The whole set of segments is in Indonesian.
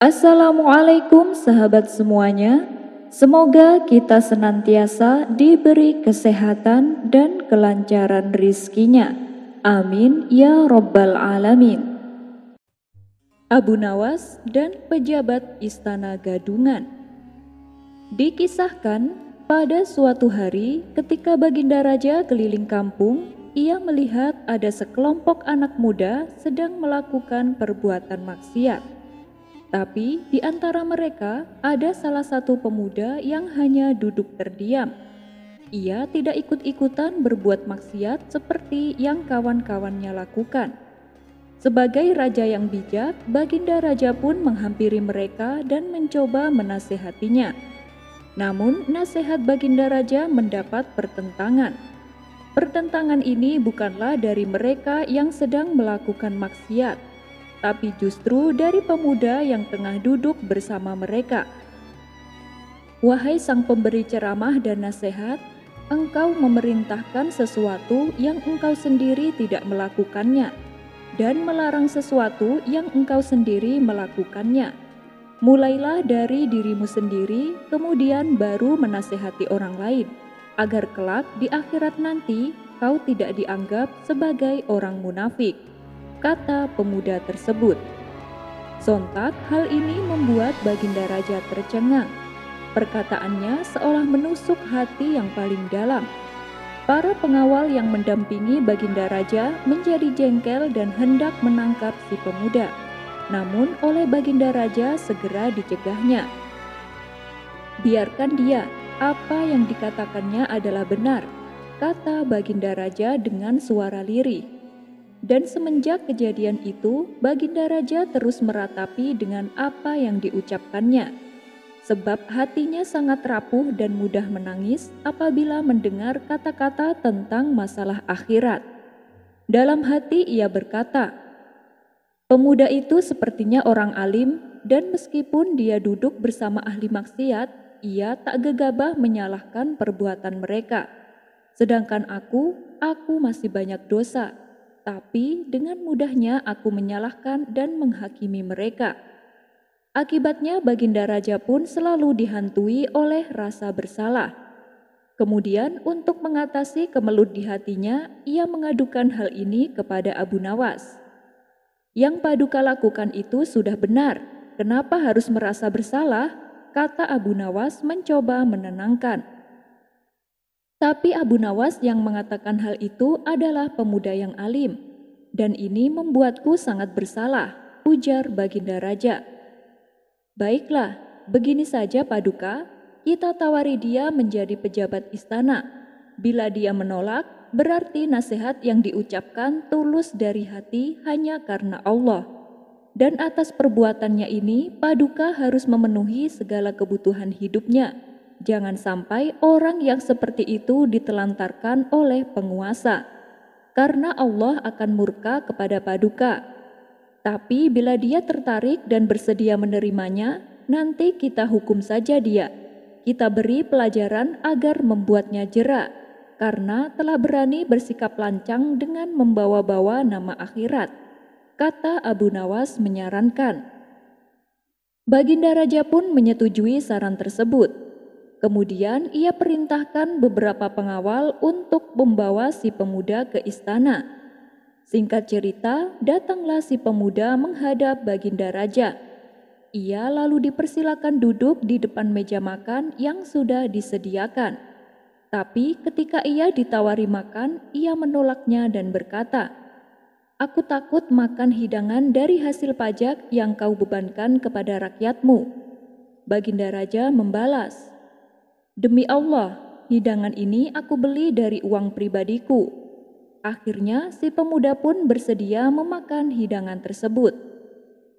Assalamualaikum sahabat semuanya. Semoga kita senantiasa diberi kesehatan dan kelancaran rizkinya. Amin ya Rabbal Alamin. Abu Nawas dan pejabat Istana Gadungan. Dikisahkan, pada suatu hari ketika Baginda Raja keliling kampung, ia melihat ada sekelompok anak muda sedang melakukan perbuatan maksiat. Tapi di antara mereka ada salah satu pemuda yang hanya duduk terdiam. Ia tidak ikut-ikutan berbuat maksiat seperti yang kawan-kawannya lakukan. Sebagai raja yang bijak, Baginda Raja pun menghampiri mereka dan mencoba menasehatinya. Namun nasihat Baginda Raja mendapat pertentangan. Pertentangan ini bukanlah dari mereka yang sedang melakukan maksiat, tapi justru dari pemuda yang tengah duduk bersama mereka. Wahai sang pemberi ceramah dan nasihat, engkau memerintahkan sesuatu yang engkau sendiri tidak melakukannya, dan melarang sesuatu yang engkau sendiri melakukannya. Mulailah dari dirimu sendiri, kemudian baru menasehati orang lain, agar kelak di akhirat nanti kau tidak dianggap sebagai orang munafik, kata pemuda tersebut. Sontak hal ini membuat Baginda Raja tercengang. Perkataannya seolah menusuk hati yang paling dalam. Para pengawal yang mendampingi Baginda Raja menjadi jengkel dan hendak menangkap si pemuda. Namun oleh Baginda Raja segera dicegahnya. Biarkan dia, apa yang dikatakannya adalah benar, kata Baginda Raja dengan suara lirih. Dan semenjak kejadian itu, Baginda Raja terus meratapi dengan apa yang diucapkannya. Sebab hatinya sangat rapuh dan mudah menangis apabila mendengar kata-kata tentang masalah akhirat. Dalam hati ia berkata, pemuda itu sepertinya orang alim, dan meskipun dia duduk bersama ahli maksiat, ia tak gegabah menyalahkan perbuatan mereka. Sedangkan aku masih banyak dosa, tapi dengan mudahnya aku menyalahkan dan menghakimi mereka. Akibatnya Baginda Raja pun selalu dihantui oleh rasa bersalah. Kemudian untuk mengatasi kemelut di hatinya, ia mengadukan hal ini kepada Abu Nawas. Yang Paduka lakukan itu sudah benar, kenapa harus merasa bersalah? Kata Abu Nawas mencoba menenangkan. Tapi Abu Nawas yang mengatakan hal itu adalah pemuda yang alim, dan ini membuatku sangat bersalah, ujar Baginda Raja. Baiklah, begini saja Paduka, kita tawari dia menjadi pejabat istana. Bila dia menolak, berarti nasihat yang diucapkan tulus dari hati hanya karena Allah. Dan atas perbuatannya ini, Paduka harus memenuhi segala kebutuhan hidupnya. Jangan sampai orang yang seperti itu ditelantarkan oleh penguasa, karena Allah akan murka kepada Paduka. Tapi bila dia tertarik dan bersedia menerimanya, nanti kita hukum saja dia. Kita beri pelajaran agar membuatnya jera, karena telah berani bersikap lancang dengan membawa-bawa nama akhirat, kata Abu Nawas menyarankan. Baginda Raja pun menyetujui saran tersebut. Kemudian ia perintahkan beberapa pengawal untuk membawa si pemuda ke istana. Singkat cerita, datanglah si pemuda menghadap Baginda Raja. Ia lalu dipersilakan duduk di depan meja makan yang sudah disediakan. Tapi ketika ia ditawari makan, ia menolaknya dan berkata, aku takut makan hidangan dari hasil pajak yang kau bebankan kepada rakyatmu. Baginda Raja membalas, demi Allah, hidangan ini aku beli dari uang pribadiku. Akhirnya si pemuda pun bersedia memakan hidangan tersebut.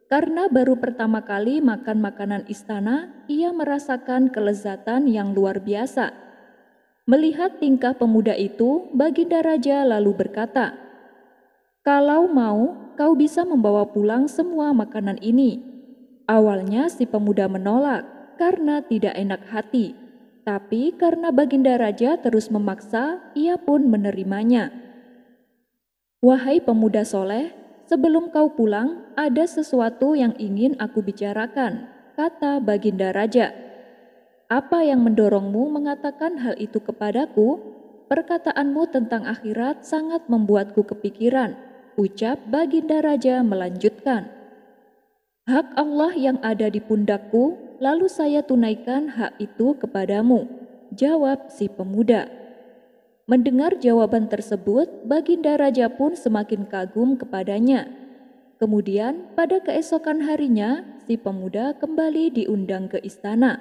Karena baru pertama kali makan makanan istana, ia merasakan kelezatan yang luar biasa. Melihat tingkah pemuda itu, Baginda Raja lalu berkata, kalau mau, kau bisa membawa pulang semua makanan ini. Awalnya si pemuda menolak karena tidak enak hati, tapi karena Baginda Raja terus memaksa, ia pun menerimanya. Wahai pemuda soleh, sebelum kau pulang, ada sesuatu yang ingin aku bicarakan, kata Baginda Raja. Apa yang mendorongmu mengatakan hal itu kepadaku? Perkataanmu tentang akhirat sangat membuatku kepikiran, ucap Baginda Raja melanjutkan. Hak Allah yang ada di pundakku, lalu saya tunaikan hak itu kepadamu, jawab si pemuda. Mendengar jawaban tersebut, Baginda Raja pun semakin kagum kepadanya. Kemudian pada keesokan harinya, si pemuda kembali diundang ke istana.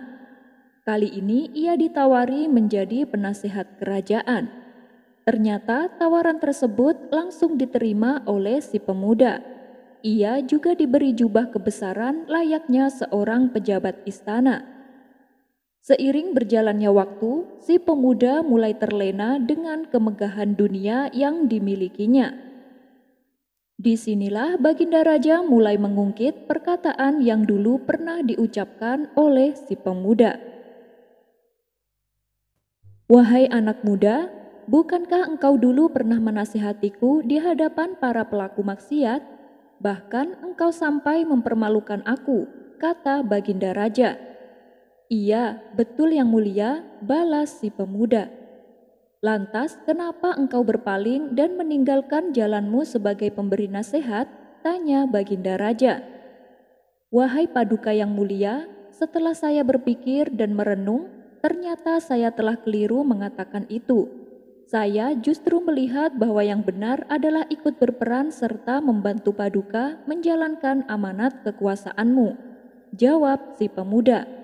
Kali ini ia ditawari menjadi penasehat kerajaan. Ternyata tawaran tersebut langsung diterima oleh si pemuda. Ia juga diberi jubah kebesaran layaknya seorang pejabat istana. Seiring berjalannya waktu, si pemuda mulai terlena dengan kemegahan dunia yang dimilikinya. Disinilah Baginda Raja mulai mengungkit perkataan yang dulu pernah diucapkan oleh si pemuda. Wahai anak muda, bukankah engkau dulu pernah menasihatiku di hadapan para pelaku maksiat? Bahkan engkau sampai mempermalukan aku, kata Baginda Raja. Iya, betul yang mulia, balas si pemuda. Lantas, kenapa engkau berpaling dan meninggalkan jalanmu sebagai pemberi nasihat? Tanya Baginda Raja. Wahai Paduka yang mulia, setelah saya berpikir dan merenung, ternyata saya telah keliru mengatakan itu. Saya justru melihat bahwa yang benar adalah ikut berperan serta membantu Paduka menjalankan amanat kekuasaanmu, jawab si pemuda.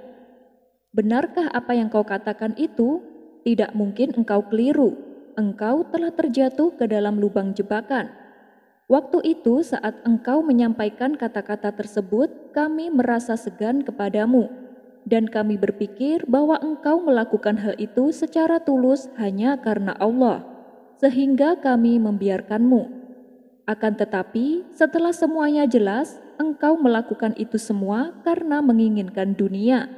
Benarkah apa yang kau katakan itu? Tidak mungkin engkau keliru. Engkau telah terjatuh ke dalam lubang jebakan. Waktu itu saat engkau menyampaikan kata-kata tersebut, kami merasa segan kepadamu. Dan kami berpikir bahwa engkau melakukan hal itu secara tulus hanya karena Allah. Sehingga kami membiarkanmu. Akan tetapi setelah semuanya jelas, engkau melakukan itu semua karena menginginkan dunia.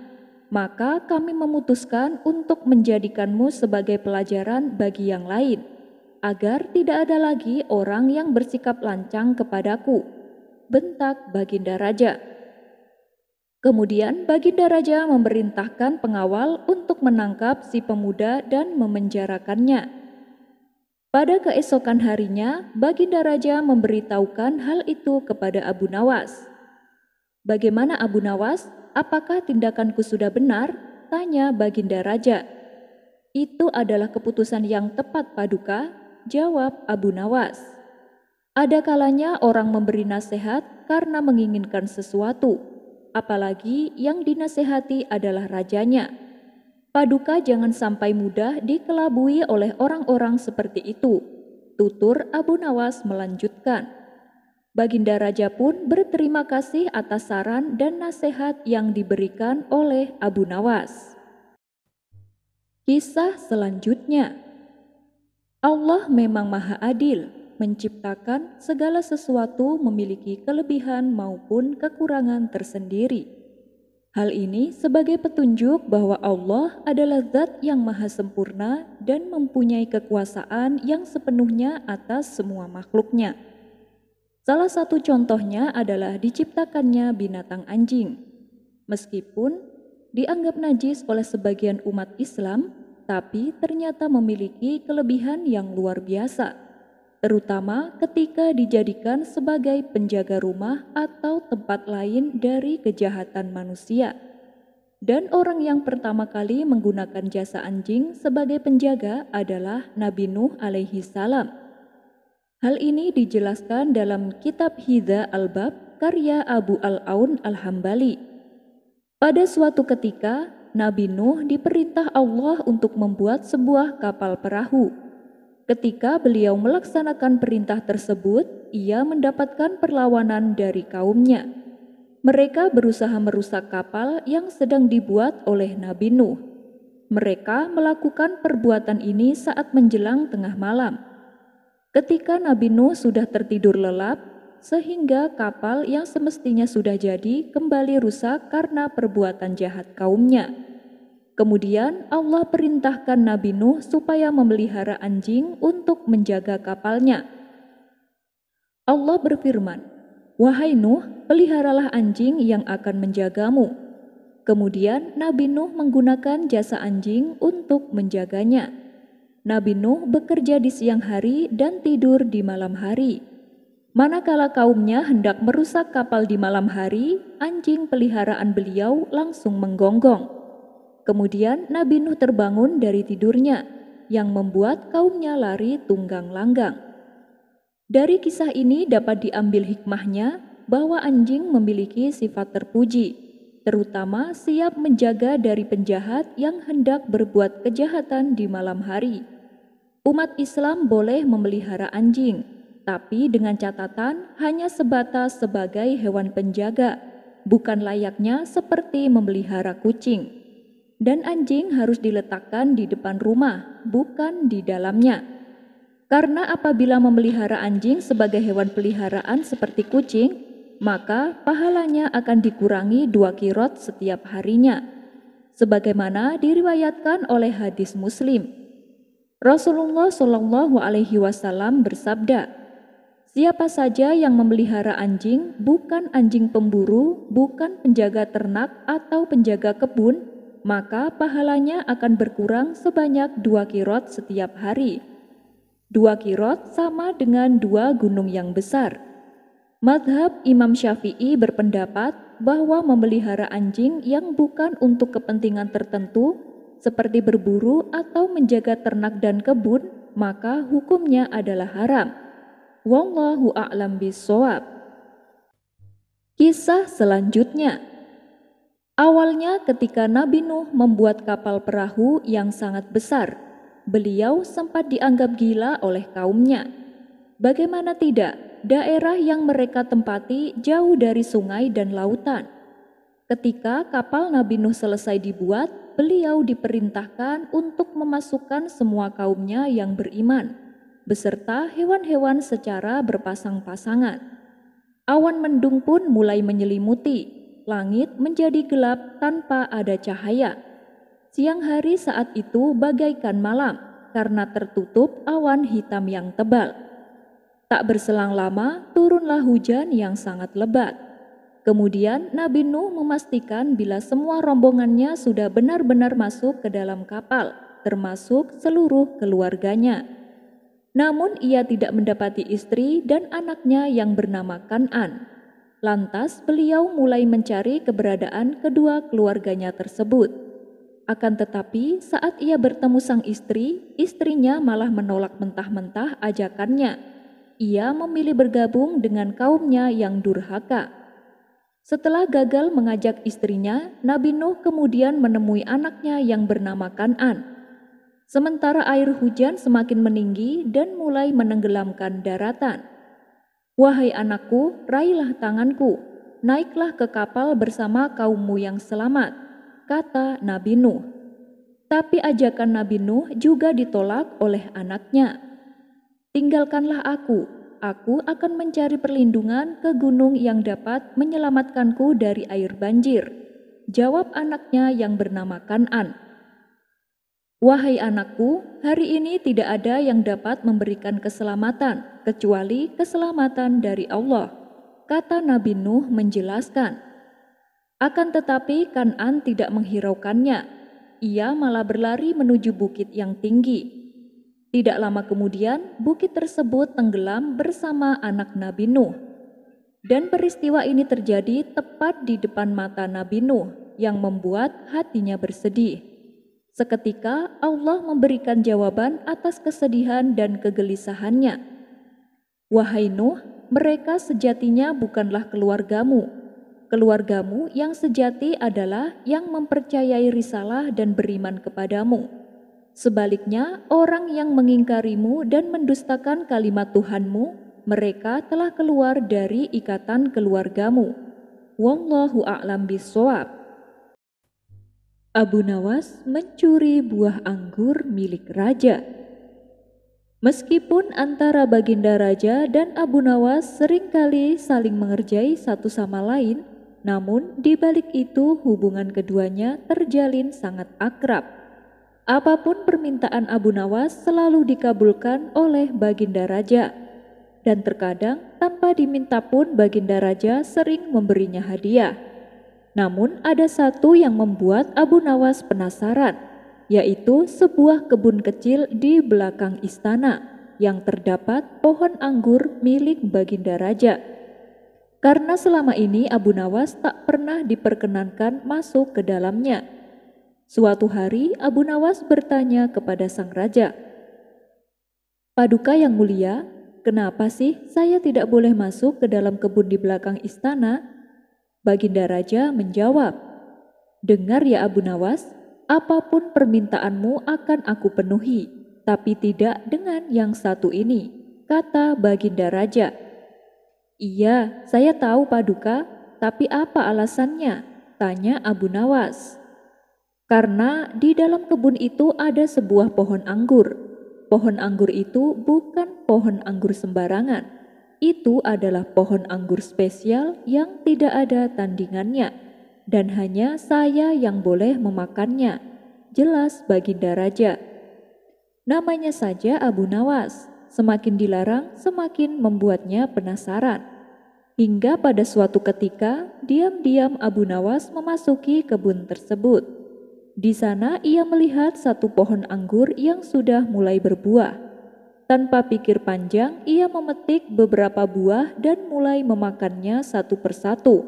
Maka kami memutuskan untuk menjadikanmu sebagai pelajaran bagi yang lain, agar tidak ada lagi orang yang bersikap lancang kepadaku, bentak Baginda Raja. Kemudian Baginda Raja memerintahkan pengawal untuk menangkap si pemuda dan memenjarakannya. Pada keesokan harinya, Baginda Raja memberitahukan hal itu kepada Abu Nawas. Bagaimana Abu Nawas? Apakah tindakanku sudah benar? Tanya Baginda Raja. Itu adalah keputusan yang tepat Paduka, jawab Abu Nawas. Ada kalanya orang memberi nasihat karena menginginkan sesuatu, apalagi yang dinasehati adalah rajanya. Paduka jangan sampai mudah dikelabui oleh orang-orang seperti itu, tutur Abu Nawas melanjutkan. Baginda Raja pun berterima kasih atas saran dan nasihat yang diberikan oleh Abu Nawas. Kisah selanjutnya. Allah memang Maha Adil, menciptakan segala sesuatu memiliki kelebihan maupun kekurangan tersendiri. Hal ini sebagai petunjuk bahwa Allah adalah Zat yang maha sempurna dan mempunyai kekuasaan yang sepenuhnya atas semua makhluknya. Salah satu contohnya adalah diciptakannya binatang anjing. Meskipun dianggap najis oleh sebagian umat Islam, tapi ternyata memiliki kelebihan yang luar biasa, terutama ketika dijadikan sebagai penjaga rumah atau tempat lain dari kejahatan manusia. Dan orang yang pertama kali menggunakan jasa anjing sebagai penjaga adalah Nabi Nuh alaihi salam. Hal ini dijelaskan dalam kitab Hidza Al-Bab karya Abu Al-Aun Al-Hambali. Pada suatu ketika, Nabi Nuh diperintah Allah untuk membuat sebuah kapal perahu. Ketika beliau melaksanakan perintah tersebut, ia mendapatkan perlawanan dari kaumnya. Mereka berusaha merusak kapal yang sedang dibuat oleh Nabi Nuh. Mereka melakukan perbuatan ini saat menjelang tengah malam. Ketika Nabi Nuh sudah tertidur lelap, sehingga kapal yang semestinya sudah jadi kembali rusak karena perbuatan jahat kaumnya. Kemudian Allah perintahkan Nabi Nuh supaya memelihara anjing untuk menjaga kapalnya. Allah berfirman, "Wahai Nuh, peliharalah anjing yang akan menjagamu." Kemudian Nabi Nuh menggunakan jasa anjing untuk menjaganya. Nabi Nuh bekerja di siang hari dan tidur di malam hari. Manakala kaumnya hendak merusak kapal di malam hari, anjing peliharaan beliau langsung menggonggong. Kemudian Nabi Nuh terbangun dari tidurnya, yang membuat kaumnya lari tunggang-langgang. Dari kisah ini dapat diambil hikmahnya bahwa anjing memiliki sifat terpuji, terutama siap menjaga dari penjahat yang hendak berbuat kejahatan di malam hari. Umat Islam boleh memelihara anjing, tapi dengan catatan hanya sebatas sebagai hewan penjaga, bukan layaknya seperti memelihara kucing. Dan anjing harus diletakkan di depan rumah, bukan di dalamnya. Karena apabila memelihara anjing sebagai hewan peliharaan seperti kucing, maka pahalanya akan dikurangi 2 qirot setiap harinya. Sebagaimana diriwayatkan oleh hadis Muslim. Rasulullah Shallallahu Alaihi Wasallam bersabda, "Siapa saja yang memelihara anjing, bukan anjing pemburu, bukan penjaga ternak atau penjaga kebun, maka pahalanya akan berkurang sebanyak 2 qirot setiap hari." 2 qirot sama dengan 2 gunung yang besar. Madhab Imam Syafi'i berpendapat bahwa memelihara anjing yang bukan untuk kepentingan tertentu, seperti berburu atau menjaga ternak dan kebun, maka hukumnya adalah haram. Wallahu a'lam bishawab. Kisah selanjutnya. Awalnya ketika Nabi Nuh membuat kapal perahu yang sangat besar, beliau sempat dianggap gila oleh kaumnya. Bagaimana tidak, daerah yang mereka tempati jauh dari sungai dan lautan. Ketika kapal Nabi Nuh selesai dibuat, beliau diperintahkan untuk memasukkan semua kaumnya yang beriman, beserta hewan-hewan secara berpasang-pasangan. Awan mendung pun mulai menyelimuti, langit menjadi gelap tanpa ada cahaya. Siang hari saat itu bagaikan malam karena tertutup awan hitam yang tebal. Tak berselang lama turunlah hujan yang sangat lebat. Kemudian Nabi Nuh memastikan bila semua rombongannya sudah benar-benar masuk ke dalam kapal, termasuk seluruh keluarganya. Namun ia tidak mendapati istri dan anaknya yang bernama Kan'an. Lantas beliau mulai mencari keberadaan kedua keluarganya tersebut. Akan tetapi saat ia bertemu sang istri, istrinya malah menolak mentah-mentah ajakannya. Ia memilih bergabung dengan kaumnya yang durhaka. Setelah gagal mengajak istrinya, Nabi Nuh kemudian menemui anaknya yang bernama Kan'an. Sementara air hujan semakin meninggi dan mulai menenggelamkan daratan. "Wahai anakku, raihlah tanganku, naiklah ke kapal bersama kaummu yang selamat," kata Nabi Nuh. Tapi ajakan Nabi Nuh juga ditolak oleh anaknya. "Tinggalkanlah aku akan mencari perlindungan ke gunung yang dapat menyelamatkanku dari air banjir," jawab anaknya yang bernama Kan'an. "Wahai anakku, hari ini tidak ada yang dapat memberikan keselamatan kecuali keselamatan dari Allah," kata Nabi Nuh menjelaskan. Akan tetapi Kan'an tidak menghiraukannya. Ia malah berlari menuju bukit yang tinggi. Tidak lama kemudian, bukit tersebut tenggelam bersama anak Nabi Nuh. Dan peristiwa ini terjadi tepat di depan mata Nabi Nuh, yang membuat hatinya bersedih. Seketika Allah memberikan jawaban atas kesedihan dan kegelisahannya. "Wahai Nuh, mereka sejatinya bukanlah keluargamu. Keluargamu yang sejati adalah yang mempercayai risalah dan beriman kepadamu. Sebaliknya, orang yang mengingkarimu dan mendustakan kalimat Tuhanmu, mereka telah keluar dari ikatan keluargamu. Wallahu a'lam bishawab." Abu Nawas mencuri buah anggur milik raja. Meskipun antara Baginda Raja dan Abu Nawas seringkali saling mengerjai satu sama lain, namun di balik itu hubungan keduanya terjalin sangat akrab. Apapun permintaan Abu Nawas selalu dikabulkan oleh Baginda Raja. dan terkadang tanpa diminta pun Baginda Raja sering memberinya hadiah. Namun ada satu yang membuat Abu Nawas penasaran, yaitu sebuah kebun kecil di belakang istana yang terdapat pohon anggur milik Baginda Raja. Karena selama ini Abu Nawas tak pernah diperkenankan masuk ke dalamnya. Suatu hari Abu Nawas bertanya kepada sang raja, "Paduka yang mulia, kenapa sih saya tidak boleh masuk ke dalam kebun di belakang istana?" Baginda Raja menjawab, "Dengar ya Abu Nawas, apapun permintaanmu akan aku penuhi, tapi tidak dengan yang satu ini," kata Baginda Raja. "Iya, saya tahu Paduka, tapi apa alasannya?" tanya Abu Nawas. "Karena di dalam kebun itu ada sebuah pohon anggur. Pohon anggur itu bukan pohon anggur sembarangan. Itu adalah pohon anggur spesial yang tidak ada tandingannya, dan hanya saya yang boleh memakannya," jelas Baginda Raja. Namanya saja Abu Nawas, semakin dilarang semakin membuatnya penasaran. Hingga pada suatu ketika, diam-diam Abu Nawas memasuki kebun tersebut. Di sana ia melihat satu pohon anggur yang sudah mulai berbuah. Tanpa pikir panjang, ia memetik beberapa buah dan mulai memakannya satu persatu.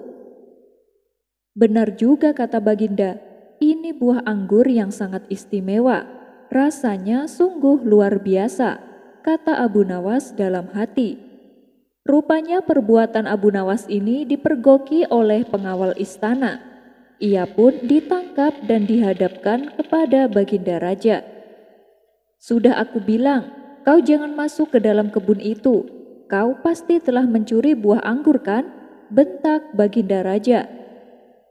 "Benar juga kata Baginda, ini buah anggur yang sangat istimewa. Rasanya sungguh luar biasa," kata Abu Nawas dalam hati. Rupanya perbuatan Abu Nawas ini dipergoki oleh pengawal istana. Ia pun ditangkap dan dihadapkan kepada Baginda Raja. "Sudah aku bilang, kau jangan masuk ke dalam kebun itu. Kau pasti telah mencuri buah anggur kan?" bentak Baginda Raja.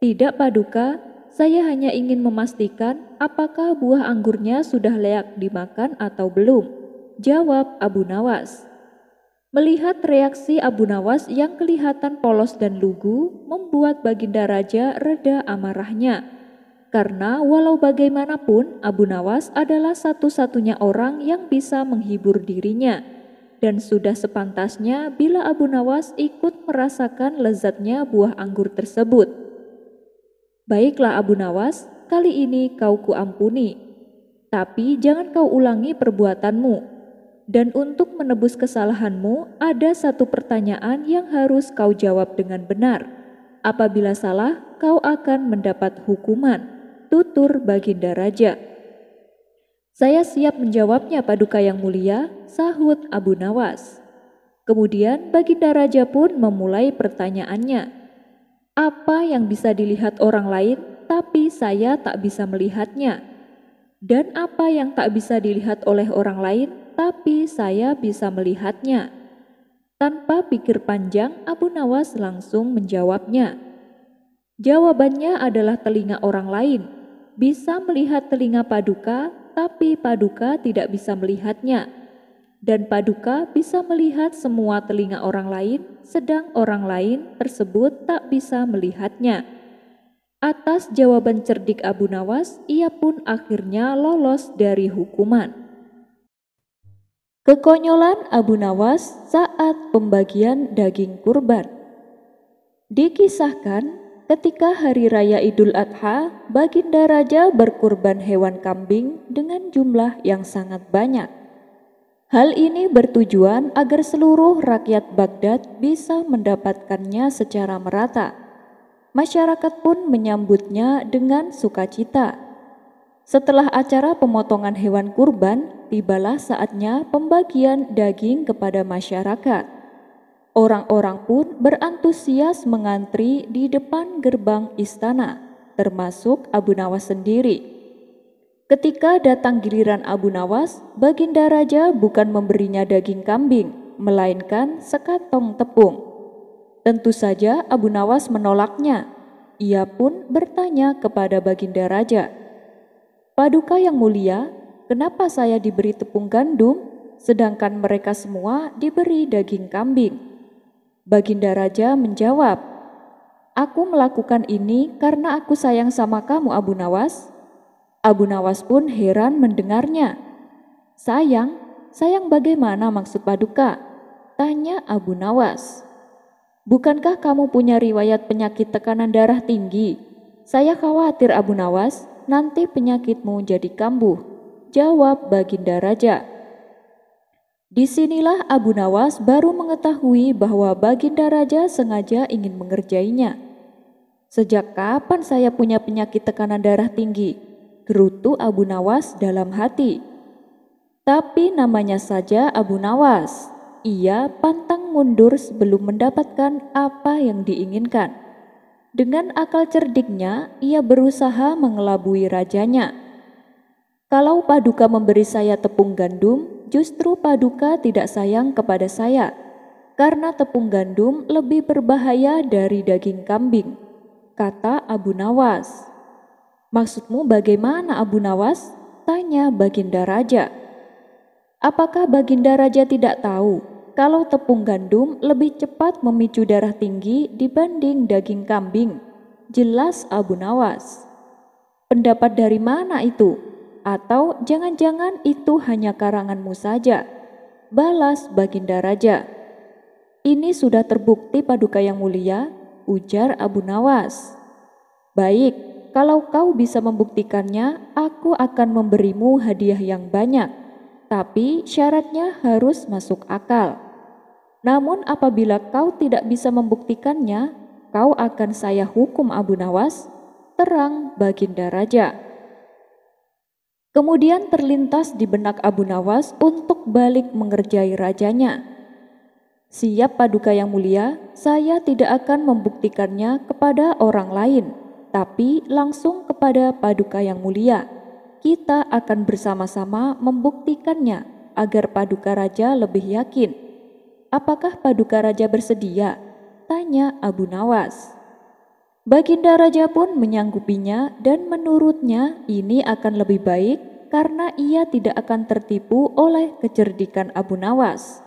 "Tidak Paduka, saya hanya ingin memastikan apakah buah anggurnya sudah layak dimakan atau belum," jawab Abu Nawas. Melihat reaksi Abu Nawas yang kelihatan polos dan lugu, membuat Baginda Raja reda amarahnya. Karena walau bagaimanapun Abu Nawas adalah satu-satunya orang yang bisa menghibur dirinya. Dan sudah sepantasnya bila Abu Nawas ikut merasakan lezatnya buah anggur tersebut. "Baiklah Abu Nawas, kali ini kau kuampuni. Tapi jangan kau ulangi perbuatanmu. Dan untuk menebus kesalahanmu, ada satu pertanyaan yang harus kau jawab dengan benar. Apabila salah, kau akan mendapat hukuman," tutur Baginda Raja. "Saya siap menjawabnya Paduka yang mulia," sahut Abu Nawas. Kemudian Baginda Raja pun memulai pertanyaannya. "Apa yang bisa dilihat orang lain, tapi saya tak bisa melihatnya? Dan apa yang tak bisa dilihat oleh orang lain, tapi saya bisa melihatnya?" Tanpa pikir panjang, Abu Nawas langsung menjawabnya. Jawabannya adalah telinga orang lain. Bisa melihat telinga Paduka, tapi Paduka tidak bisa melihatnya. Dan Paduka bisa melihat semua telinga orang lain, sedang orang lain tersebut tak bisa melihatnya. Atas jawaban cerdik Abu Nawas, ia pun akhirnya lolos dari hukuman. Kekonyolan Abu Nawas saat pembagian daging kurban. Dikisahkan, ketika hari raya Idul Adha, Baginda Raja berkurban hewan kambing dengan jumlah yang sangat banyak. Hal ini bertujuan agar seluruh rakyat Baghdad bisa mendapatkannya secara merata. Masyarakat pun menyambutnya dengan sukacita. Setelah acara pemotongan hewan kurban, tibalah saatnya pembagian daging kepada masyarakat. Orang-orang pun berantusias mengantri di depan gerbang istana, termasuk Abu Nawas sendiri. Ketika datang giliran Abu Nawas, Baginda Raja bukan memberinya daging kambing, melainkan sekantong tepung. Tentu saja Abu Nawas menolaknya. Ia pun bertanya kepada Baginda Raja, "Paduka yang mulia, kenapa saya diberi tepung gandum, sedangkan mereka semua diberi daging kambing?" Baginda Raja menjawab, "Aku melakukan ini karena aku sayang sama kamu Abu Nawas." Abu Nawas pun heran mendengarnya. Sayang bagaimana maksud Paduka?" Tanya Abu Nawas. Bukankah kamu punya riwayat penyakit tekanan darah tinggi? Saya khawatir Abu Nawas, nanti penyakitmu jadi kambuh, jawab Baginda Raja. Disinilah Abu Nawas baru mengetahui bahwa Baginda Raja sengaja ingin mengerjainya. Sejak kapan saya punya penyakit tekanan darah tinggi? Gerutu Abu Nawas dalam hati. Tapi namanya saja Abu Nawas. Ia pantang mundur sebelum mendapatkan apa yang diinginkan. Dengan akal cerdiknya, ia berusaha mengelabui rajanya. Kalau Paduka memberi saya tepung gandum, justru Paduka tidak sayang kepada saya, karena tepung gandum lebih berbahaya dari daging kambing, kata Abu Nawas. Maksudmu bagaimana Abu Nawas? Tanya Baginda Raja. Apakah Baginda Raja tidak tahu kalau tepung gandum lebih cepat memicu darah tinggi dibanding daging kambing? Jelas Abu Nawas. Pendapat dari mana itu? Atau jangan-jangan itu hanya karanganmu saja? Balas Baginda Raja. Ini sudah terbukti Paduka yang mulia, ujar Abu Nawas. Baik, kalau kau bisa membuktikannya, aku akan memberimu hadiah yang banyak. Tapi syaratnya harus masuk akal. Namun apabila kau tidak bisa membuktikannya, kau akan saya hukum Abu Nawas, terang Baginda Raja. Kemudian terlintas di benak Abu Nawas untuk balik mengerjai rajanya. Siap Paduka yang mulia, saya tidak akan membuktikannya kepada orang lain, tapi langsung kepada Paduka yang mulia. Kita akan bersama-sama membuktikannya agar Paduka Raja lebih yakin. Apakah Paduka Raja bersedia? Tanya Abu Nawas. Baginda Raja pun menyanggupinya dan menurutnya ini akan lebih baik karena ia tidak akan tertipu oleh kecerdikan Abu Nawas.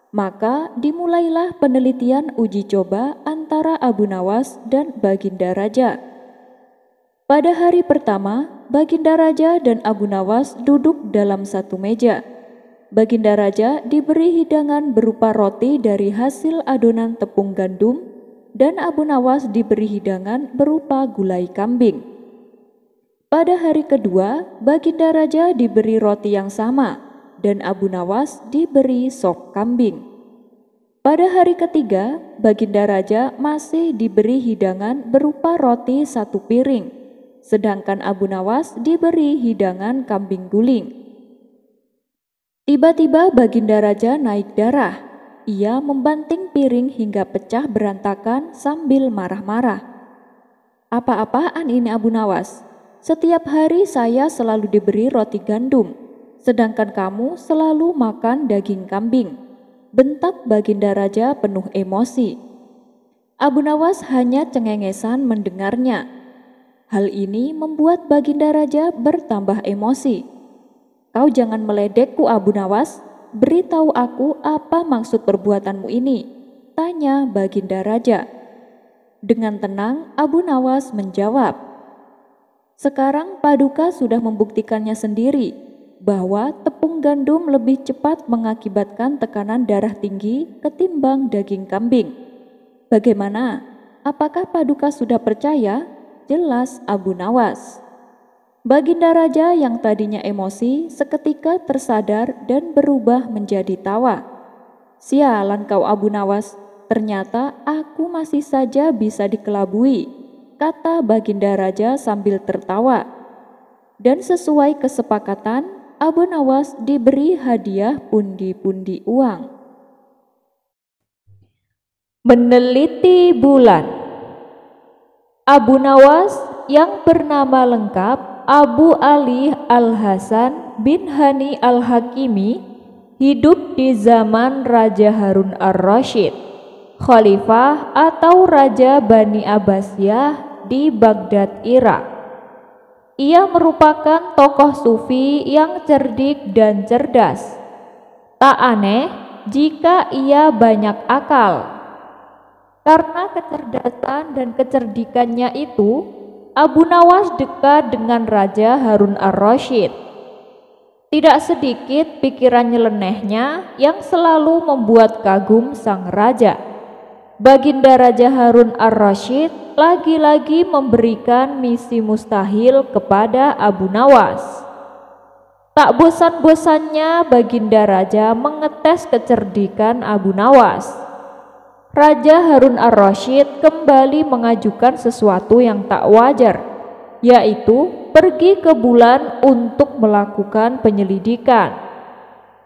Maka dimulailah penelitian uji coba antara Abu Nawas dan Baginda Raja. Pada hari pertama, Baginda Raja dan Abu Nawas duduk dalam satu meja. Baginda Raja diberi hidangan berupa roti dari hasil adonan tepung gandum dan Abu Nawas diberi hidangan berupa gulai kambing. Pada hari kedua, Baginda Raja diberi roti yang sama dan Abu Nawas diberi sop kambing. Pada hari ketiga, Baginda Raja masih diberi hidangan berupa roti satu piring, sedangkan Abu Nawas diberi hidangan kambing guling. Tiba-tiba Baginda Raja naik darah. Ia membanting piring hingga pecah berantakan sambil marah-marah. Apa-apaan ini Abu Nawas? Setiap hari saya selalu diberi roti gandum, sedangkan kamu selalu makan daging kambing. Bentak Baginda Raja penuh emosi. Abu Nawas hanya cengengesan mendengarnya. Hal ini membuat Baginda Raja bertambah emosi. Kau jangan meledekku Abu Nawas, beritahu aku apa maksud perbuatanmu ini, tanya Baginda Raja. Dengan tenang Abu Nawas menjawab, sekarang Paduka sudah membuktikannya sendiri bahwa tepung gandum lebih cepat mengakibatkan tekanan darah tinggi ketimbang daging kambing. Bagaimana? Apakah Paduka sudah percaya? Jelas Abu Nawas. Baginda Raja yang tadinya emosi seketika tersadar dan berubah menjadi tawa. Sialan kau Abu Nawas, ternyata aku masih saja bisa dikelabui, kata Baginda Raja sambil tertawa. Dan sesuai kesepakatan, Abu Nawas diberi hadiah pundi-pundi uang. Meneliti bulan. Abu Nawas yang bernama lengkap Abu Ali Al-Hasan bin Hani Al-Hakimi hidup di zaman Raja Harun Ar-Rasyid, Khalifah atau Raja Bani Abbasiyah di Baghdad, Irak. Ia merupakan tokoh sufi yang cerdik dan cerdas. Tak aneh jika ia banyak akal. Karena kecerdasan dan kecerdikannya itu, Abu Nawas dekat dengan Raja Harun Ar-Rasyid. Tidak sedikit pikiran nyelenehnya yang selalu membuat kagum sang raja. Baginda Raja Harun ar-Rasyid lagi-lagi memberikan misi mustahil kepada Abu Nawas. Tak bosan-bosannya Baginda Raja mengetes kecerdikan Abu Nawas. Raja Harun ar-Rasyid kembali mengajukan sesuatu yang tak wajar, yaitu pergi ke bulan untuk melakukan penyelidikan.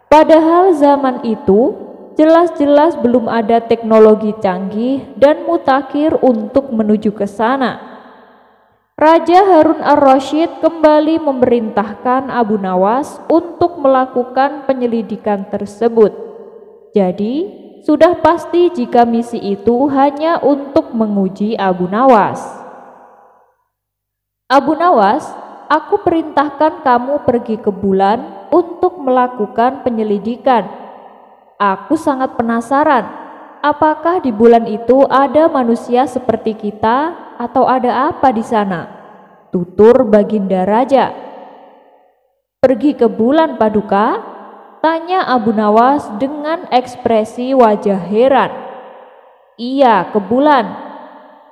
Padahal zaman itu jelas-jelas belum ada teknologi canggih dan mutakhir untuk menuju ke sana. Raja Harun ar-Rasyid kembali memerintahkan Abu Nawas untuk melakukan penyelidikan tersebut. Jadi, sudah pasti jika misi itu hanya untuk menguji Abu Nawas. Abu Nawas, aku perintahkan kamu pergi ke bulan untuk melakukan penyelidikan. Aku sangat penasaran, apakah di bulan itu ada manusia seperti kita atau ada apa di sana? Tutur Baginda Raja. Pergi ke bulan, Paduka? Tanya Abu Nawas dengan ekspresi wajah heran. Iya, ke bulan.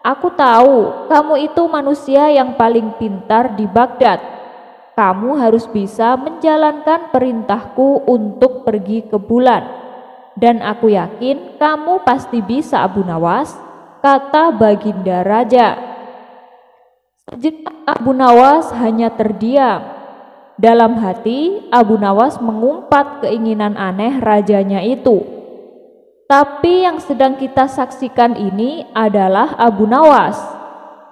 Aku tahu kamu itu manusia yang paling pintar di Baghdad. Kamu harus bisa menjalankan perintahku untuk pergi ke bulan. Dan aku yakin kamu pasti bisa, Abu Nawas, kata Baginda Raja. Sejenak Abu Nawas hanya terdiam. Dalam hati Abu Nawas mengumpat keinginan aneh rajanya itu. Tapi yang sedang kita saksikan ini adalah Abu Nawas.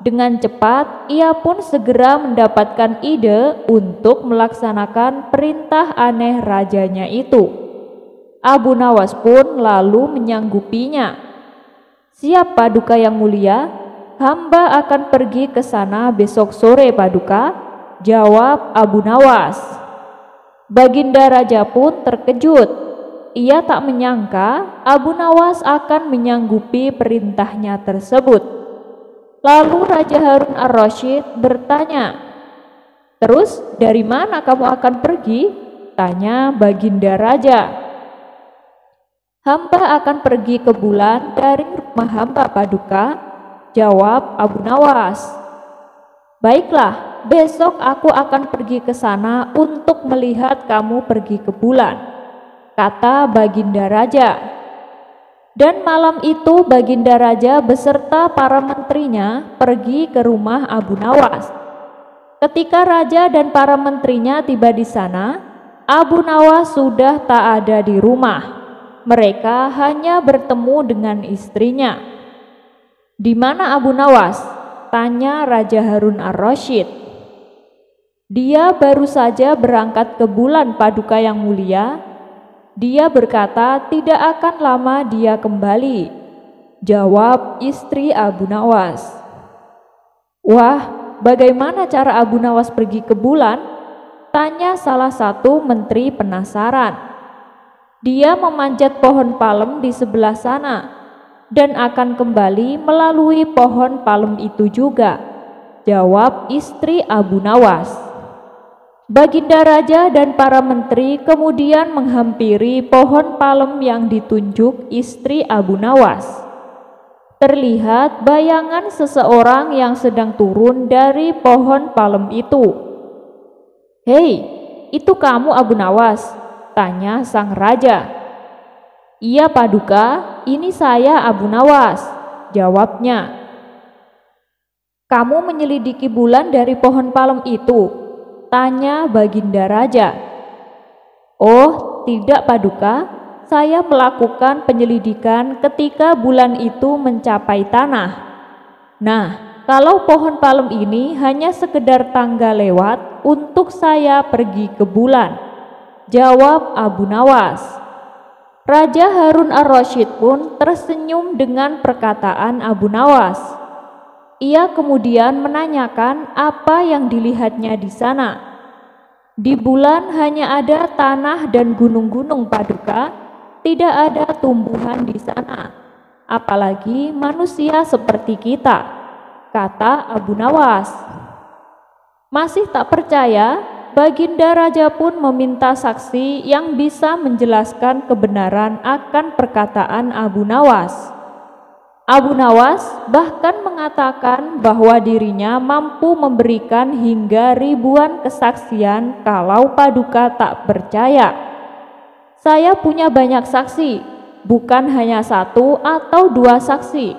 Dengan cepat, ia pun segera mendapatkan ide untuk melaksanakan perintah aneh rajanya itu. Abu Nawas pun lalu menyanggupinya. Siap, Paduka yang mulia, hamba akan pergi ke sana besok sore, Paduka, jawab Abu Nawas. Baginda Raja pun terkejut. Ia tak menyangka Abu Nawas akan menyanggupi perintahnya tersebut. Lalu Raja Harun ar-Rasyid bertanya, "Terus dari mana kamu akan pergi?" tanya Baginda Raja. "Hamba akan pergi ke bulan dari rumah hamba, Paduka," jawab Abu Nawas. "Baiklah, besok aku akan pergi ke sana untuk melihat kamu pergi ke bulan," kata Baginda Raja. Dan malam itu Baginda Raja beserta para menterinya pergi ke rumah Abu Nawas. Ketika Raja dan para menterinya tiba di sana, Abu Nawas sudah tak ada di rumah. Mereka hanya bertemu dengan istrinya. "Di mana Abu Nawas?" tanya Raja Harun ar-Rasyid. "Dia baru saja berangkat ke bulan, Paduka yang mulia. Dia berkata tidak akan lama dia kembali," jawab istri Abu Nawas. "Wah, bagaimana cara Abu Nawas pergi ke bulan?" tanya salah satu menteri penasaran. "Dia memanjat pohon palem di sebelah sana dan akan kembali melalui pohon palem itu juga," jawab istri Abu Nawas. Baginda Raja dan para menteri kemudian menghampiri pohon palem yang ditunjuk istri Abu Nawas. Terlihat bayangan seseorang yang sedang turun dari pohon palem itu. "Hei, itu kamu Abu Nawas?" tanya sang raja. "Iya, Paduka, ini saya Abu Nawas," jawabnya. "Kamu menyelidiki bulan dari pohon palem itu?" tanya Baginda Raja. "Oh, tidak, Paduka. Saya melakukan penyelidikan ketika bulan itu mencapai tanah. Nah, kalau pohon palem ini hanya sekedar tangga lewat untuk saya pergi ke bulan," jawab Abu Nawas. Raja Harun ar-Rasyid pun tersenyum dengan perkataan Abu Nawas. Ia kemudian menanyakan apa yang dilihatnya di sana. "Di bulan hanya ada tanah dan gunung-gunung, Paduka. Tidak ada tumbuhan di sana, apalagi manusia seperti kita," kata Abu Nawas. "Masih tak percaya?" Baginda Raja pun meminta saksi yang bisa menjelaskan kebenaran akan perkataan Abu Nawas. Abu Nawas bahkan mengatakan bahwa dirinya mampu memberikan hingga ribuan kesaksian kalau Paduka tak percaya. Saya punya banyak saksi, bukan hanya satu atau dua saksi,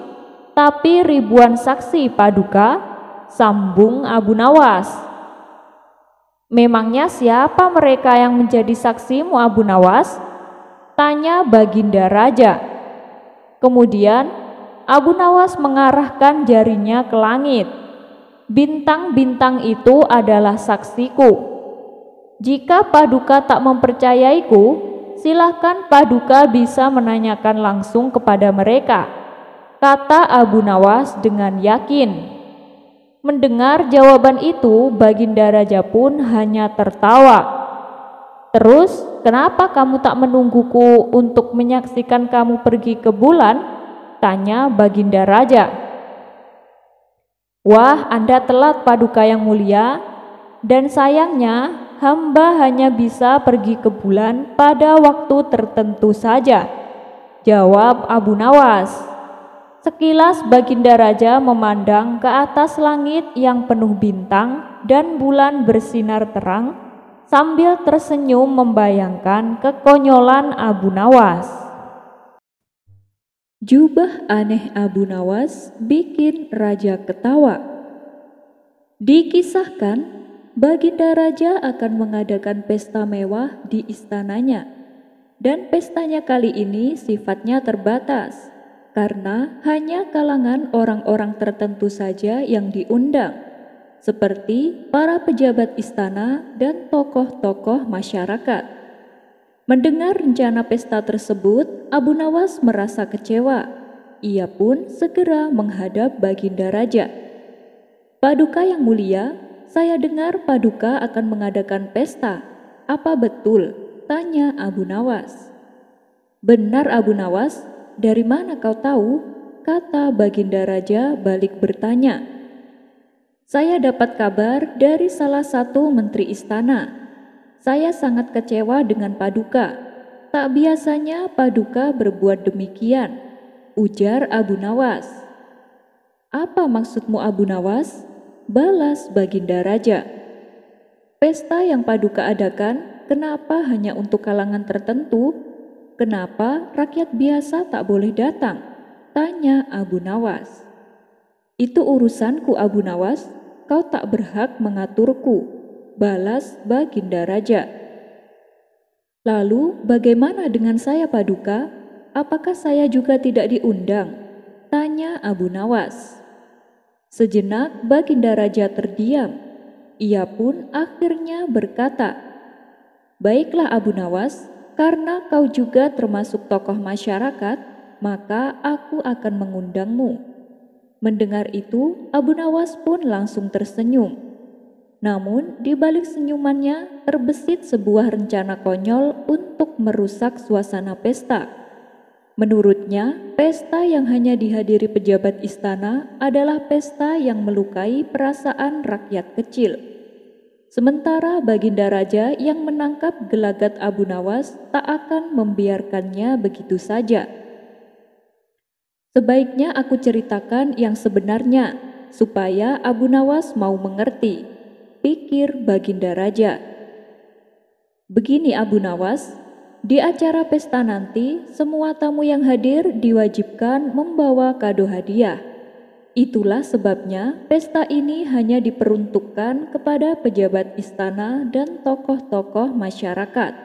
tapi ribuan saksi Paduka, sambung Abu Nawas. Memangnya siapa mereka yang menjadi saksimu Abu Nawas? Tanya Baginda Raja. Kemudian Abu Nawas mengarahkan jarinya ke langit. Bintang-bintang itu adalah saksiku. Jika Paduka tak mempercayaiku, silahkan Paduka bisa menanyakan langsung kepada mereka, kata Abu Nawas dengan yakin. Mendengar jawaban itu, Baginda Raja pun hanya tertawa. Terus, kenapa kamu tak menungguku untuk menyaksikan kamu pergi ke bulan? Tanya Baginda Raja. Wah, Anda telat Paduka yang mulia, dan sayangnya hamba hanya bisa pergi ke bulan pada waktu tertentu saja, jawab Abu Nawas. Sekilas Baginda Raja memandang ke atas langit yang penuh bintang dan bulan bersinar terang sambil tersenyum membayangkan kekonyolan Abu Nawas. Jubah aneh Abu Nawas bikin Raja ketawa. Dikisahkan, Baginda Raja akan mengadakan pesta mewah di istananya, dan pestanya kali ini sifatnya terbatas karena hanya kalangan orang-orang tertentu saja yang diundang, seperti para pejabat istana dan tokoh-tokoh masyarakat. Mendengar rencana pesta tersebut, Abu Nawas merasa kecewa. Ia pun segera menghadap Baginda Raja. Paduka yang mulia, saya dengar Paduka akan mengadakan pesta. Apa betul? Tanya Abu Nawas. Benar Abu Nawas. Dari mana kau tahu? Kata Baginda Raja balik bertanya. Saya dapat kabar dari salah satu menteri istana. Saya sangat kecewa dengan Paduka. Tak biasanya Paduka berbuat demikian, ujar Abu Nawas. Apa maksudmu Abu Nawas? Balas Baginda Raja. Pesta yang Paduka adakan, kenapa hanya untuk kalangan tertentu? Kenapa rakyat biasa tak boleh datang? Tanya Abu Nawas. Itu urusanku Abu Nawas, kau tak berhak mengaturku, balas Baginda Raja. Lalu bagaimana dengan saya Paduka? Apakah saya juga tidak diundang? Tanya Abu Nawas. Sejenak Baginda Raja terdiam. Ia pun akhirnya berkata, baiklah Abu Nawas, karena kau juga termasuk tokoh masyarakat, maka aku akan mengundangmu. Mendengar itu, Abu Nawas pun langsung tersenyum. Namun, di balik senyumannya terbesit sebuah rencana konyol untuk merusak suasana pesta. Menurutnya, pesta yang hanya dihadiri pejabat istana adalah pesta yang melukai perasaan rakyat kecil. Sementara Baginda Raja yang menangkap gelagat Abu Nawas tak akan membiarkannya begitu saja. Sebaiknya aku ceritakan yang sebenarnya, supaya Abu Nawas mau mengerti, pikir Baginda Raja. Begini Abu Nawas, di acara pesta nanti, semua tamu yang hadir diwajibkan membawa kado hadiah. Itulah sebabnya pesta ini hanya diperuntukkan kepada pejabat istana dan tokoh-tokoh masyarakat.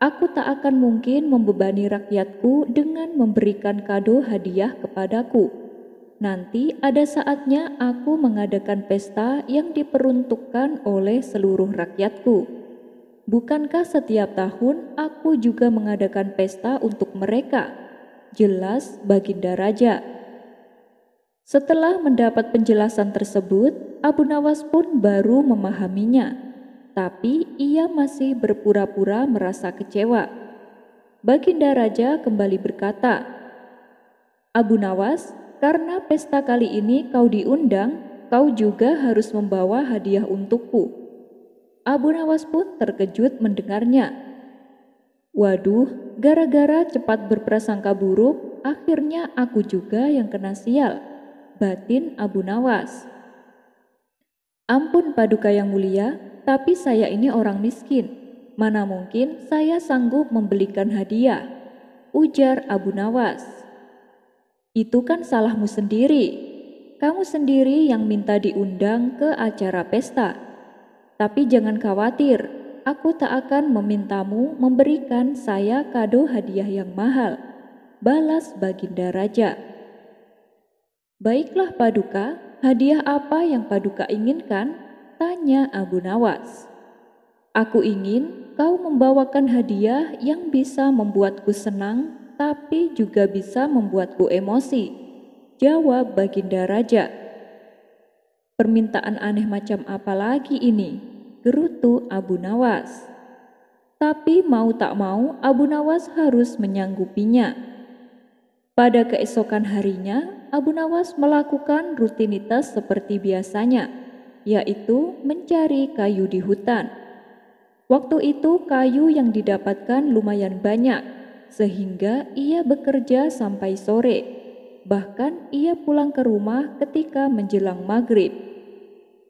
Aku tak akan mungkin membebani rakyatku dengan memberikan kado hadiah kepadaku. Nanti ada saatnya aku mengadakan pesta yang diperuntukkan oleh seluruh rakyatku. Bukankah setiap tahun aku juga mengadakan pesta untuk mereka? Jelas Baginda Raja. Setelah mendapat penjelasan tersebut, Abu Nawas pun baru memahaminya, tapi ia masih berpura-pura merasa kecewa. Baginda Raja kembali berkata, Abu Nawas, karena pesta kali ini kau diundang, kau juga harus membawa hadiah untukku. Abu Nawas pun terkejut mendengarnya. Waduh, gara-gara cepat berprasangka buruk, akhirnya aku juga yang kena sial, batin Abu Nawas. Ampun Paduka yang mulia, tapi saya ini orang miskin. Mana mungkin saya sanggup membelikan hadiah, ujar Abu Nawas. Itu kan salahmu sendiri. Kamu sendiri yang minta diundang ke acara pesta. Tapi jangan khawatir, aku tak akan memintamu memberikan saya kado hadiah yang mahal, balas Baginda Raja. Baiklah Paduka, hadiah apa yang Paduka inginkan? Tanya Abu Nawas. Aku ingin kau membawakan hadiah yang bisa membuatku senang, tapi juga bisa membuatku emosi, jawab Baginda Raja. Permintaan aneh macam apa lagi ini? Gerutu Abu Nawas. Tapi mau tak mau Abu Nawas harus menyanggupinya. Pada keesokan harinya, Abu Nawas melakukan rutinitas seperti biasanya, yaitu mencari kayu di hutan. Waktu itu kayu yang didapatkan lumayan banyak, sehingga ia bekerja sampai sore. Bahkan ia pulang ke rumah ketika menjelang maghrib.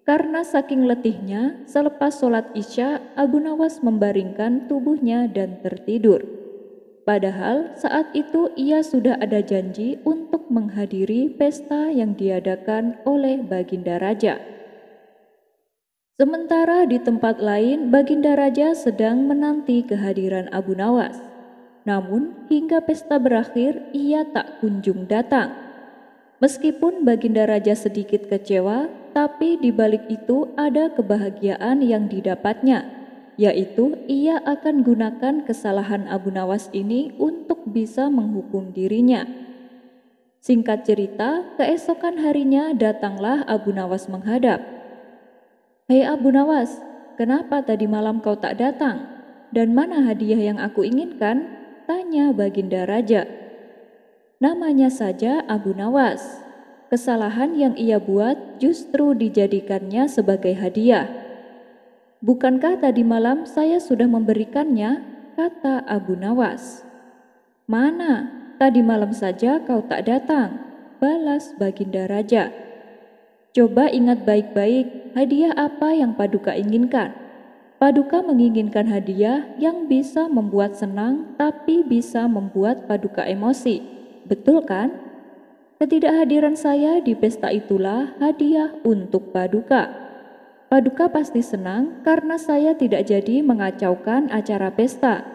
Karena saking letihnya, selepas sholat Isya, Abu Nawas membaringkan tubuhnya dan tertidur. Padahal saat itu ia sudah ada janji untuk menghadiri pesta yang diadakan oleh Baginda Raja. Sementara di tempat lain, Baginda Raja sedang menanti kehadiran Abu Nawas. Namun hingga pesta berakhir, ia tak kunjung datang. Meskipun Baginda Raja sedikit kecewa, tapi di balik itu ada kebahagiaan yang didapatnya, yaitu ia akan gunakan kesalahan Abu Nawas ini untuk bisa menghukum dirinya. Singkat cerita, keesokan harinya datanglah Abu Nawas menghadap. Hei Abu Nawas, kenapa tadi malam kau tak datang? Dan mana hadiah yang aku inginkan? Tanya Baginda Raja. Namanya saja Abu Nawas. Kesalahan yang ia buat justru dijadikannya sebagai hadiah. Bukankah tadi malam saya sudah memberikannya? Kata Abu Nawas. Mana? Tadi malam saja kau tak datang, balas Baginda Raja. Coba ingat baik-baik, hadiah apa yang Paduka inginkan? Paduka menginginkan hadiah yang bisa membuat senang tapi bisa membuat Paduka emosi. Betul kan? Ketidakhadiran saya di pesta itulah hadiah untuk Paduka. Paduka pasti senang karena saya tidak jadi mengacaukan acara pesta.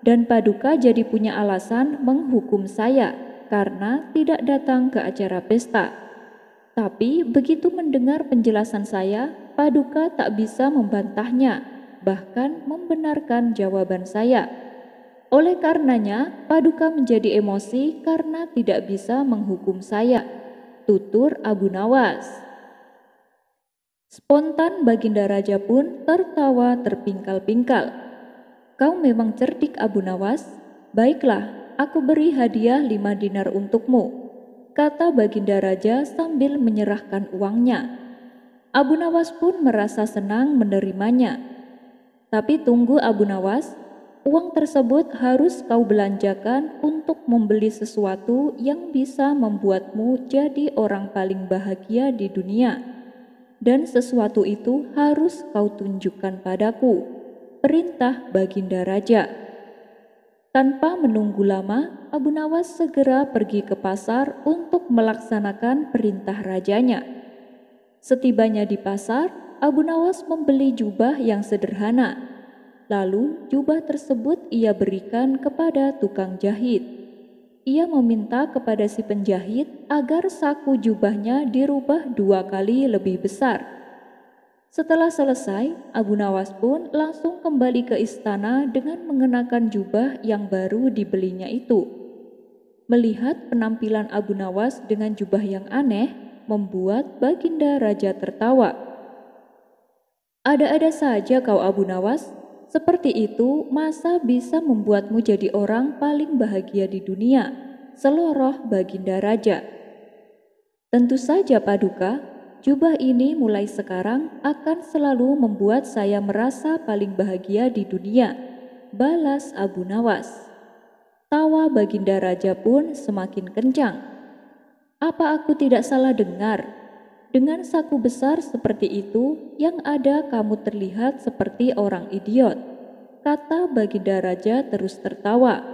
Dan Paduka jadi punya alasan menghukum saya karena tidak datang ke acara pesta. Tapi begitu mendengar penjelasan saya, Paduka tak bisa membantahnya, bahkan membenarkan jawaban saya. Oleh karenanya, Paduka menjadi emosi karena tidak bisa menghukum saya, tutur Abu Nawas. Spontan Baginda Raja pun tertawa terpingkal-pingkal. Kau memang cerdik Abu Nawas. Baiklah, aku beri hadiah 5 dinar untukmu, kata Baginda Raja sambil menyerahkan uangnya. Abu Nawas pun merasa senang menerimanya. Tapi tunggu Abu Nawas, uang tersebut harus kau belanjakan untuk membeli sesuatu yang bisa membuatmu jadi orang paling bahagia di dunia. Dan sesuatu itu harus kau tunjukkan padaku, perintah Baginda Raja. Tanpa menunggu lama, Abu Nawas segera pergi ke pasar untuk melaksanakan perintah rajanya. Setibanya di pasar, Abu Nawas membeli jubah yang sederhana. Lalu jubah tersebut ia berikan kepada tukang jahit. Ia meminta kepada si penjahit agar saku jubahnya dirubah 2 kali lebih besar. Setelah selesai, Abu Nawas pun langsung kembali ke istana dengan mengenakan jubah yang baru dibelinya itu. Melihat penampilan Abu Nawas dengan jubah yang aneh, membuat Baginda Raja tertawa. Ada-ada saja kau Abu Nawas. Seperti itu, masa bisa membuatmu jadi orang paling bahagia di dunia? Seloroh Baginda Raja. Tentu saja Paduka, jubah ini mulai sekarang akan selalu membuat saya merasa paling bahagia di dunia, balas Abu Nawas. Tawa Baginda Raja pun semakin kencang. Apa aku tidak salah dengar? Dengan saku besar seperti itu, yang ada kamu terlihat seperti orang idiot, kata Baginda Raja terus tertawa.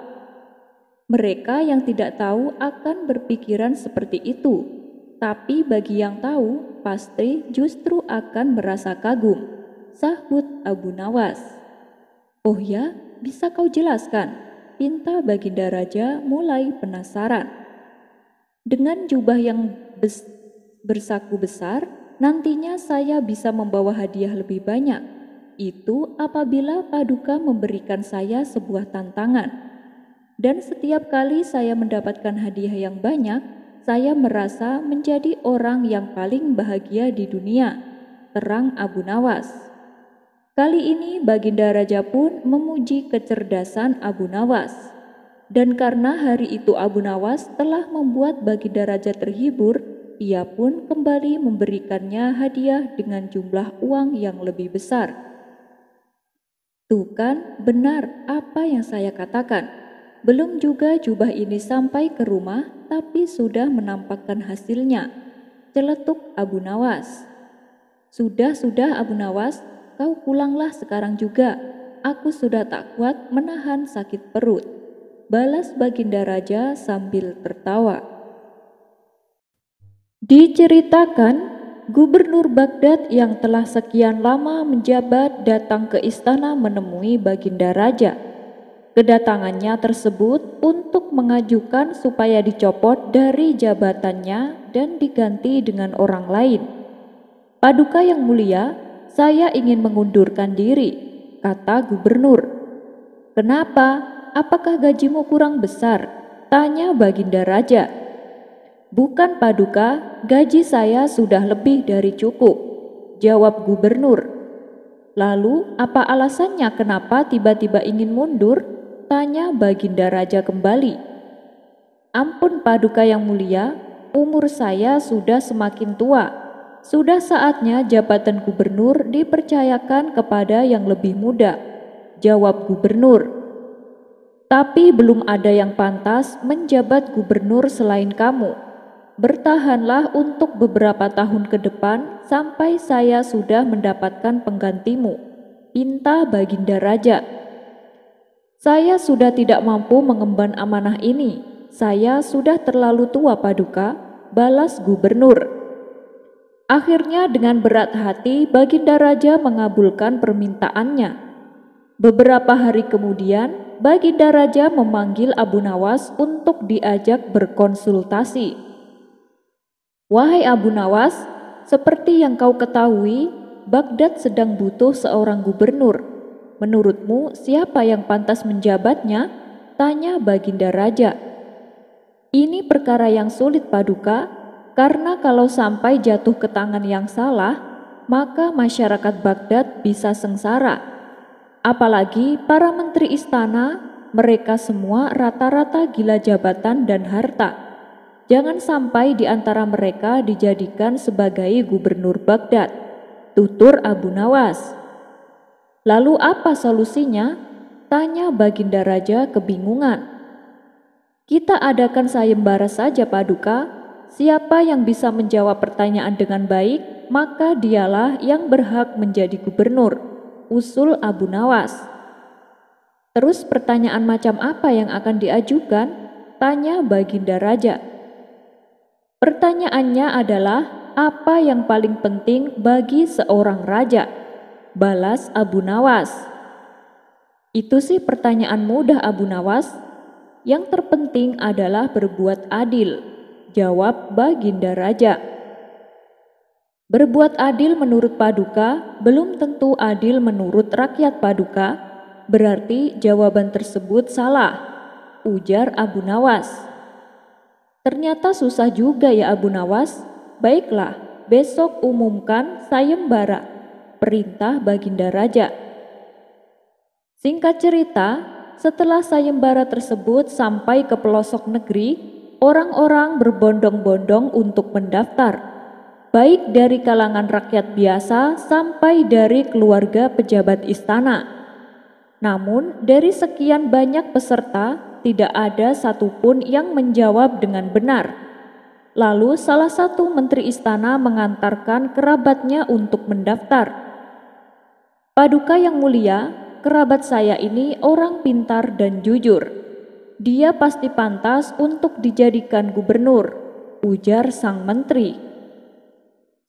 Mereka yang tidak tahu akan berpikiran seperti itu, tapi bagi yang tahu pasti justru akan merasa kagum, sahut Abu Nawas. Oh ya, bisa kau jelaskan? Pinta Baginda Raja mulai penasaran. Dengan jubah yang bersaku besar, nantinya saya bisa membawa hadiah lebih banyak. Itu apabila Paduka memberikan saya sebuah tantangan. Dan setiap kali saya mendapatkan hadiah yang banyak, saya merasa menjadi orang yang paling bahagia di dunia, terang Abu Nawas. Kali ini Baginda Raja pun memuji kecerdasan Abu Nawas. Dan karena hari itu Abu Nawas telah membuat Baginda Raja terhibur, ia pun kembali memberikannya hadiah dengan jumlah uang yang lebih besar. Tuh kan, benar apa yang saya katakan. Belum juga jubah ini sampai ke rumah, tapi sudah menampakkan hasilnya, celetuk Abu Nawas. Sudah Abu Nawas, kau pulanglah sekarang juga. Aku sudah tak kuat menahan sakit perut, balas Baginda Raja sambil tertawa. Diceritakan, Gubernur Baghdad yang telah sekian lama menjabat datang ke istana menemui Baginda Raja. Kedatangannya tersebut untuk mengajukan supaya dicopot dari jabatannya dan diganti dengan orang lain. Paduka yang mulia, saya ingin mengundurkan diri, kata gubernur. Kenapa? Apakah gajimu kurang besar? Tanya Baginda Raja. Bukan Paduka, gaji saya sudah lebih dari cukup, jawab gubernur. Lalu apa alasannya kenapa tiba-tiba ingin mundur? Tanya Baginda Raja kembali. Ampun Paduka yang mulia, umur saya sudah semakin tua. Sudah saatnya jabatan gubernur dipercayakan kepada yang lebih muda, jawab gubernur. Tapi belum ada yang pantas menjabat gubernur selain kamu. Bertahanlah untuk beberapa tahun ke depan sampai saya sudah mendapatkan penggantimu, pinta Baginda Raja. Saya sudah tidak mampu mengemban amanah ini. Saya sudah terlalu tua Paduka, balas gubernur. Akhirnya dengan berat hati Baginda Raja mengabulkan permintaannya. Beberapa hari kemudian, Baginda Raja memanggil Abu Nawas untuk diajak berkonsultasi. Wahai Abu Nawas, seperti yang kau ketahui, Baghdad sedang butuh seorang gubernur. Menurutmu siapa yang pantas menjabatnya? Tanya Baginda Raja. Ini perkara yang sulit Paduka, karena kalau sampai jatuh ke tangan yang salah, maka masyarakat Baghdad bisa sengsara. Apalagi para menteri istana, mereka semua rata-rata gila jabatan dan harta. Jangan sampai di antara mereka dijadikan sebagai gubernur Baghdad, tutur Abu Nawas. Lalu apa solusinya? Tanya Baginda Raja kebingungan. Kita adakan sayembara saja Paduka. Siapa yang bisa menjawab pertanyaan dengan baik, maka dialah yang berhak menjadi gubernur, usul Abu Nawas. Terus pertanyaan macam apa yang akan diajukan? Tanya Baginda Raja. Pertanyaannya adalah apa yang paling penting bagi seorang raja? Balas Abu Nawas. Itu sih pertanyaan mudah Abu Nawas. Yang terpenting adalah berbuat adil, jawab Baginda Raja. Berbuat adil menurut Paduka belum tentu adil menurut rakyat Paduka, berarti jawaban tersebut salah, ujar Abu Nawas. Ternyata susah juga ya Abu Nawas. Baiklah, besok umumkan sayembara, perintah Baginda Raja. Singkat cerita, setelah sayembara tersebut sampai ke pelosok negeri, orang-orang berbondong-bondong untuk mendaftar. baik dari kalangan rakyat biasa sampai dari keluarga pejabat istana. Namun, dari sekian banyak peserta, tidak ada satupun yang menjawab dengan benar. Lalu salah satu menteri istana mengantarkan kerabatnya untuk mendaftar. "Paduka yang mulia, kerabat saya ini orang pintar dan jujur. Dia pasti pantas untuk dijadikan gubernur," ujar sang menteri.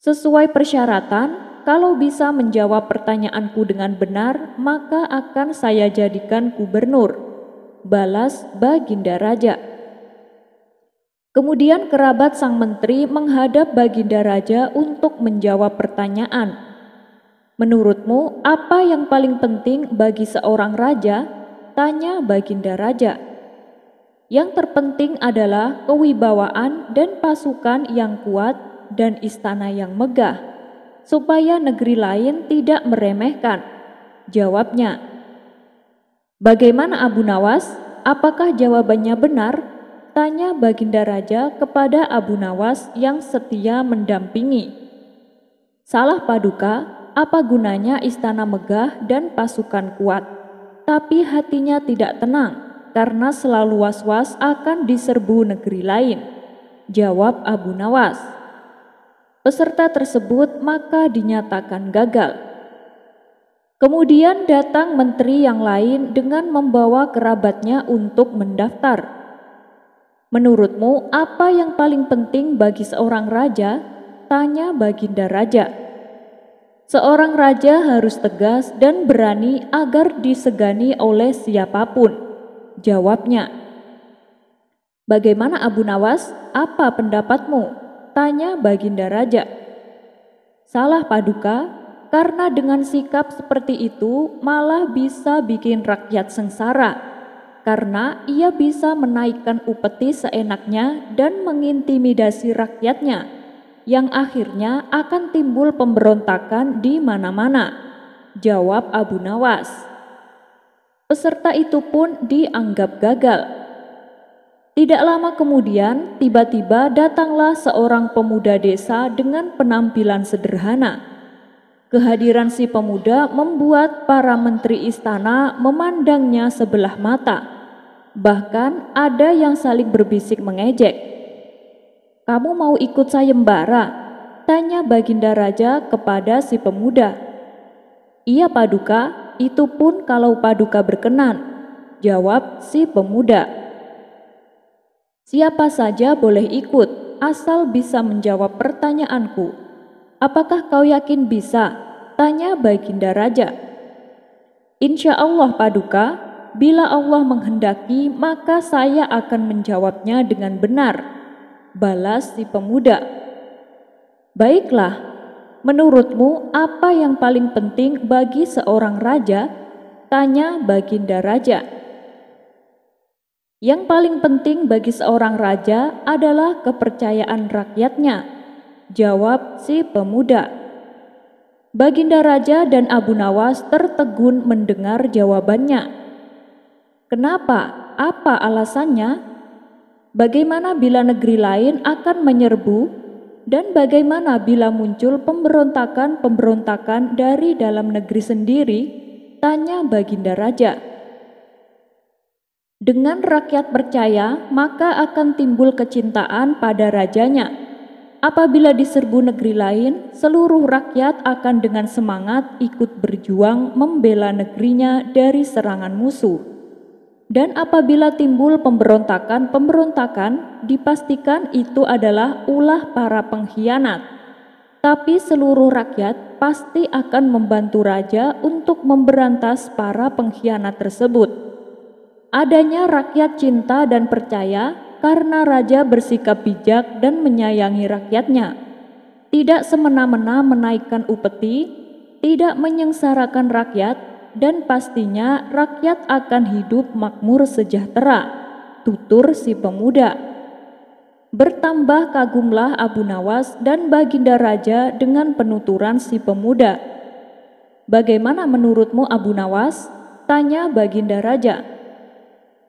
"Sesuai persyaratan, kalau bisa menjawab pertanyaanku dengan benar, maka akan saya jadikan gubernur," balas Baginda Raja. Kemudian kerabat sang menteri menghadap Baginda Raja untuk menjawab pertanyaan. "Menurutmu, apa yang paling penting bagi seorang raja?" tanya Baginda Raja. "Yang terpenting adalah kewibawaan dan pasukan yang kuat dan istana yang megah, supaya negeri lain tidak meremehkan," jawabnya. "Bagaimana Abu Nawas? Apakah jawabannya benar?" tanya Baginda Raja kepada Abu Nawas yang setia mendampingi. "Salah Paduka. Apa gunanya istana megah dan pasukan kuat, tapi hatinya tidak tenang karena selalu was-was akan diserbu negeri lain," jawab Abu Nawas. Peserta tersebut maka dinyatakan gagal. Kemudian datang menteri yang lain dengan membawa kerabatnya untuk mendaftar. "Menurutmu, apa yang paling penting bagi seorang raja?" tanya Baginda Raja. "Seorang raja harus tegas dan berani agar disegani oleh siapapun," jawabnya. "Bagaimana Abu Nawas? Apa pendapatmu?" tanya Baginda Raja. "Salah Paduka, karena dengan sikap seperti itu malah bisa bikin rakyat sengsara, karena ia bisa menaikkan upeti seenaknya dan mengintimidasi rakyatnya, yang akhirnya akan timbul pemberontakan di mana-mana," jawab Abu Nawas. Peserta itu pun dianggap gagal. Tidak lama kemudian, tiba-tiba datanglah seorang pemuda desa dengan penampilan sederhana. Kehadiran si pemuda membuat para menteri istana memandangnya sebelah mata. Bahkan ada yang saling berbisik mengejek. "Kamu mau ikut sayembara?" tanya Baginda Raja kepada si pemuda. "Iya Paduka, itu pun kalau Paduka berkenan," jawab si pemuda. "Siapa saja boleh ikut, asal bisa menjawab pertanyaanku." "Apakah kau yakin bisa?" tanya Baginda Raja. "Insya Allah Paduka, bila Allah menghendaki maka saya akan menjawabnya dengan benar," balas si pemuda. "Baiklah, menurutmu apa yang paling penting bagi seorang raja?" tanya Baginda Raja. "Yang paling penting bagi seorang raja adalah kepercayaan rakyatnya," jawab si pemuda. Baginda Raja dan Abu Nawas tertegun mendengar jawabannya. "Kenapa? Apa alasannya? Bagaimana bila negeri lain akan menyerbu? Dan bagaimana bila muncul pemberontakan-pemberontakan dari dalam negeri sendiri?" tanya Baginda Raja. "Dengan rakyat percaya, maka akan timbul kecintaan pada rajanya. Apabila diserbu negeri lain, seluruh rakyat akan dengan semangat ikut berjuang membela negerinya dari serangan musuh. Dan apabila timbul pemberontakan-pemberontakan, dipastikan itu adalah ulah para pengkhianat. Tapi seluruh rakyat pasti akan membantu raja untuk memberantas para pengkhianat tersebut. Adanya rakyat cinta dan percaya karena raja bersikap bijak dan menyayangi rakyatnya. Tidak semena-mena menaikkan upeti, tidak menyengsarakan rakyat, dan pastinya rakyat akan hidup makmur sejahtera," tutur si pemuda. Bertambah kagumlah Abu Nawas dan Baginda Raja dengan penuturan si pemuda. "Bagaimana menurutmu Abu Nawas?" tanya Baginda Raja.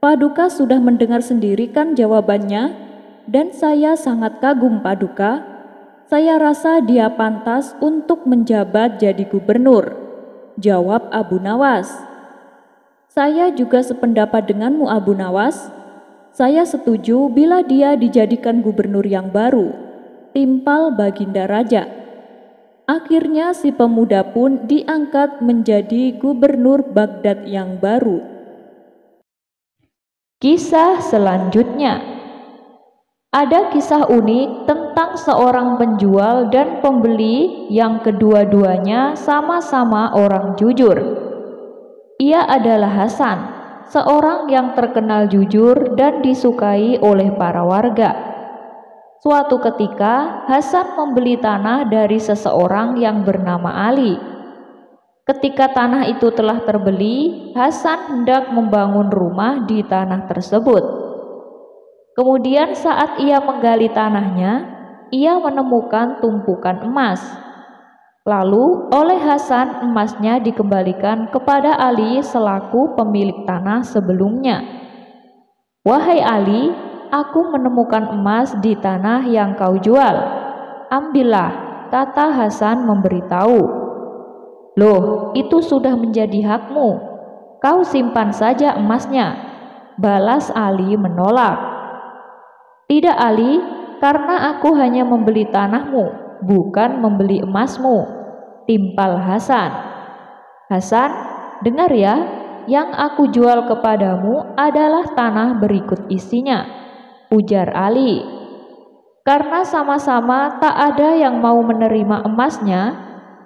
"Paduka sudah mendengar sendiri kan jawabannya, dan saya sangat kagum Paduka. Saya rasa dia pantas untuk menjabat jadi gubernur, jawab Abu Nawas. Saya juga sependapat denganmu, Abu Nawas. Saya setuju bila dia dijadikan gubernur yang baru, timpal Baginda Raja. Akhirnya si pemuda pun diangkat menjadi gubernur Baghdad yang baru. Kisah selanjutnya. Ada kisah unik tentang seorang penjual dan pembeli yang kedua-duanya sama-sama orang jujur. Ia adalah Hasan, seorang yang terkenal jujur dan disukai oleh para warga. Suatu ketika, Hasan membeli tanah dari seseorang yang bernama Ali. Ketika tanah itu telah terbeli, Hasan hendak membangun rumah di tanah tersebut. Kemudian saat ia menggali tanahnya, ia menemukan tumpukan emas. Lalu oleh Hasan emasnya dikembalikan kepada Ali selaku pemilik tanah sebelumnya. "Wahai Ali, aku menemukan emas di tanah yang kau jual. Ambillah," kata Hasan memberitahu. "Loh, itu sudah menjadi hakmu. Kau simpan saja emasnya," balas Ali menolak. "Tidak Ali, karena aku hanya membeli tanahmu, bukan membeli emasmu," timpal Hasan. "Hasan, dengar ya, yang aku jual kepadamu adalah tanah berikut isinya," ujar Ali. Karena sama-sama tak ada yang mau menerima emasnya,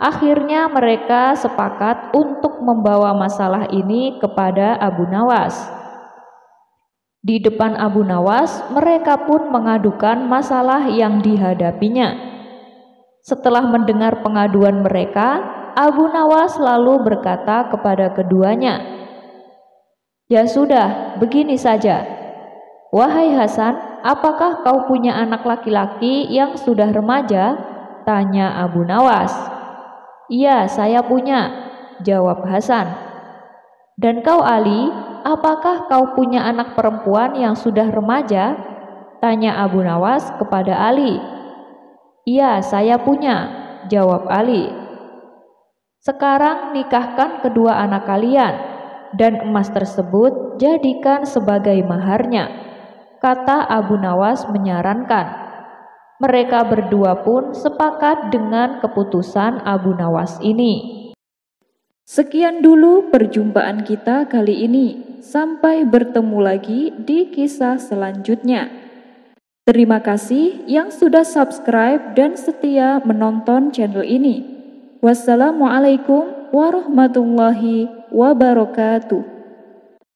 akhirnya mereka sepakat untuk membawa masalah ini kepada Abu Nawas. Di depan Abu Nawas, mereka pun mengadukan masalah yang dihadapinya. Setelah mendengar pengaduan mereka, Abu Nawas lalu berkata kepada keduanya, "Ya sudah, begini saja. Wahai Hasan, apakah kau punya anak laki-laki yang sudah remaja?" tanya Abu Nawas. "Iya, saya punya," jawab Hasan. "Dan kau Ali, apakah kau punya anak perempuan yang sudah remaja?" tanya Abu Nawas kepada Ali. "Iya, saya punya," jawab Ali. "Sekarang nikahkan kedua anak kalian, dan emas tersebut jadikan sebagai maharnya," kata Abu Nawas menyarankan. Mereka berdua pun sepakat dengan keputusan Abu Nawas ini. Sekian dulu perjumpaan kita kali ini. Sampai bertemu lagi di kisah selanjutnya. Terima kasih yang sudah subscribe dan setia menonton channel ini. Wassalamualaikum warahmatullahi wabarakatuh.